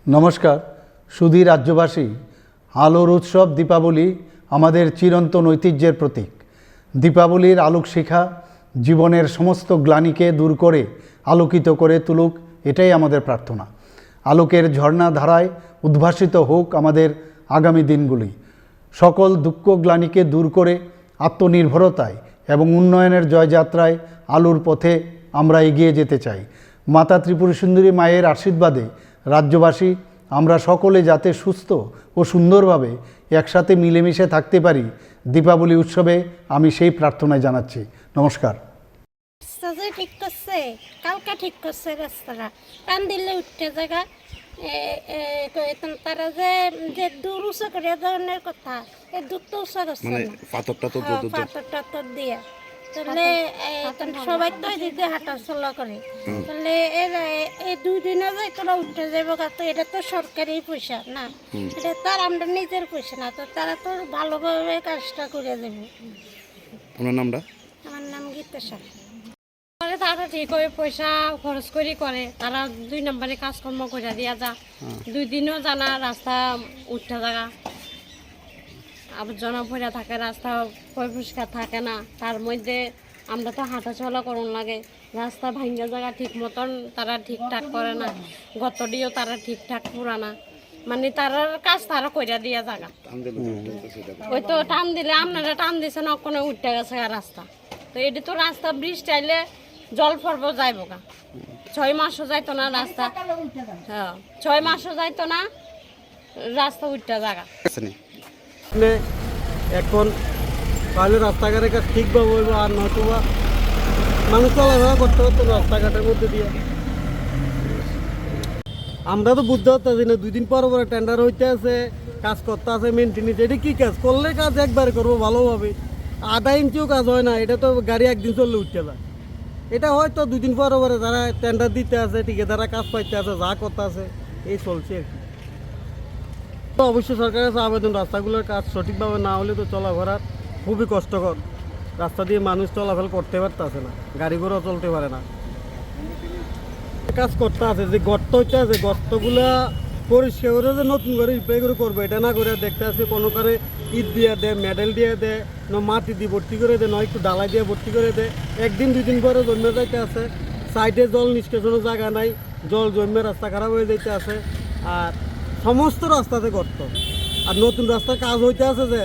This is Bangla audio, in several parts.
নমস্কার সুধী রাজ্যবাসী। আলোর উৎসব দীপাবলি আমাদের চিরন্তন ঐতিহ্যের প্রতীক। দীপাবলির আলোক শিখা জীবনের সমস্ত গ্লানিকে দূর করে আলোকিত করে তুলুক, এটাই আমাদের প্রার্থনা। আলোকের ঝর্ণা ধারায় উদ্ভাসিত হোক আমাদের আগামী দিনগুলি। সকল দুঃখ গ্লানিকে দূর করে আত্মনির্ভরতায় এবং উন্নয়নের জয়যাত্রায় আলোর পথে আমরা এগিয়ে যেতে চাই। মাতা ত্রিপুরা সুন্দরী মায়ের আশীর্বাদে রাজ্যবাসী আমরা সকলে যাতে সুস্থ ও সুন্দরভাবে একসাথে মিলেমিশে থাকতে পারি, দীপাবলি উৎসবে আমি সেই প্রার্থনায় জানাচ্ছি। নমস্কার। ঠিক করছে, কালকা ঠিক করছে রাস্তাটা, টান দিলে উঠতে জায়গা তারা যে দূর উঁচা করে ধরনের কথা, এই দূর তো উঁচা করছে পাথর দিয়ে, তাহলে সবাই তো দিতে হাঁটা চলা করে, তাহলে এই 2 দিনে যাই তোরা উঠে যাবো। এটা তো সরকারি পয়সা না, এটা তার আমরা নিজের পয়সা না, তো তারা তো ভালোভাবে কাজটা করে দেবে। আপনার নামটা? আমার নাম গীতা। তারা ঠিক করে পয়সা খরচ করে করে, তারা 2 নম্বরে কাজকর্ম করে দিয়া যা, 2 দিনও জানা রাস্তা উঠতে জায়গা আবর্জনা ভরা থাকে, রাস্তা পরিষ্কার থাকে না। তার মধ্যে আমরা তো হাঁটা চলা করুন লাগে, রাস্তা ভাঙ্গা জায়গা ঠিক মতন তারা ঠিকঠাক করে না, গতটিও তারা ঠিকঠাক পুরা না, মানে তার কাজ তারা কইরা দিয়া জায়গা। ওই তো টান দিলে আপনারা টান দিয়েছেন, ওখানে উঠতে গেছে রাস্তা। তো এটি তো রাস্তা বৃষ্টি আইলে জল পর্ব যাইব গা, 6 মাসও যাইতো না রাস্তা। হ্যাঁ, 6 মাসও যাইতো না রাস্তা উঠতে জায়গা। এখন তাহলে রাস্তাঘাটের কাজ ঠিকভাবে হইব, আর নয়তো বা মানুষ চলাফেরা করতে হতো রাস্তাঘাটের মধ্যে দিয়ে। আমরা তো বুঝতে পারতেছি না, 2 দিন পর পরে টেন্ডার হইতে আছে, কাজ করতে আছে, মেনটেনেন্স। এটা কি কাজ করলে কাজ একবারে করবো ভালোভাবে, আধা ইঞ্চিও কাজ হয় না। এটা তো গাড়ি একদিন চললে উঠতে যায়। এটা হয়তো 2 দিন পর পরে যারা টেন্ডার দিতে আছে, ঠিকাদাররা কাজ পাইতে আছে, যা করতে আছে এই চলছে আর কি। তো অবশ্যই সরকারের কাছে আবেদন, রাস্তাগুলোর কাজ সঠিকভাবে না হলে তো চলাফেরা খুবই কষ্টকর। রাস্তা দিয়ে মানুষ চলাফেরা করতে পারতেছে না, গাড়ি ঘোড়াও চলতে পারে না। কাজ করতে আছে, যে গর্ত হইতে আছে, গর্তগুলা পরিষ্কার করে যে নতুন করে রিপেয়ার করে করবে, এটা না করে দেখতে আছে কোনো করে ইট দিয়ে দেয়, মেডেল দিয়ে দেয়, মাটি দিয়ে ভর্তি করে দেয়, নয় একটু ডালাই দিয়ে ভর্তি করে দেয়। 1 দিন 2 দিন পরে জন্মে যাইতে আছে, সাইডে জল নিষ্কাশনের জায়গা নাই, জল জন্মে রাস্তা খারাপ হয়ে যাইতে আছে। আর সমস্ত রাস্তাতে গর্ত, আর নতুন রাস্তার কাজ হইতে আছে যে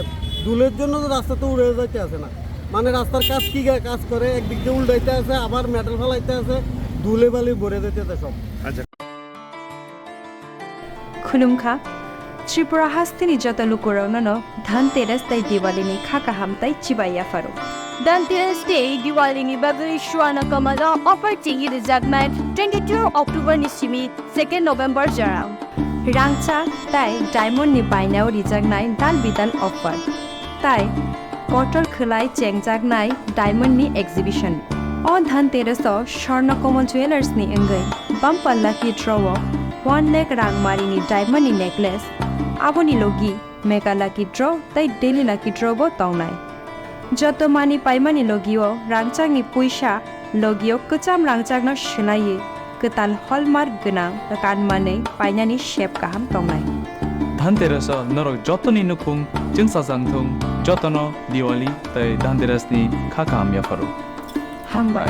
দুলের জন্য তো রাস্তা তো উড়ে যাইতে আছে না, মানে রাস্তার কাজ কি কাজ করে, একদিক দিয়ে উল্টাইতে আছে, আবার মেটাল ফেলাইতে আছে, ধুলে বালি ভরে যেতে আছে সব। खुलुमखा त्रिपुरा हास्तिनि जत लुकुरावनो धनतेरस ताई दिवालीनि खाका हामताई चिबाया फारो धनतेरस डे दिवालीनि बागै सुवाना कमला अफर टिंगि रिजागनाय 22 अक्टोबर नि सिमि 2 नभेम्बर जराव रांचा ताई डायमंड नि बाइनाव रिजागनाय दान बिदान अफर ताई कटल खलाय चेंगजागनाय डायमंड नि एक्जिबिशन ओ धनतेरस स्वर्ण कमल ज्वेलर्स नि अंगै बम्पल्ला की ड्रॉ 1 लाख रांगमारिनि डायमंड नेकलेस आबोनि लोगी मेगा लाकी ड्रॉ ताई डेली लाकी ड्रॉ बो तौनाय जत मानि पाइमानि लोगियो रांचांनि पुइसा लोगियो कचाम रांचांनो सोलायो कताल हलमार्क गोनां कानमानै पाइनानि शेप गाहाम तौनाय धनतेरस नरक जतनि नुखुं जोंसा जांथुं जतनो दिवाली ताई धनतेरसनि खाका हामया फारो हामबाय।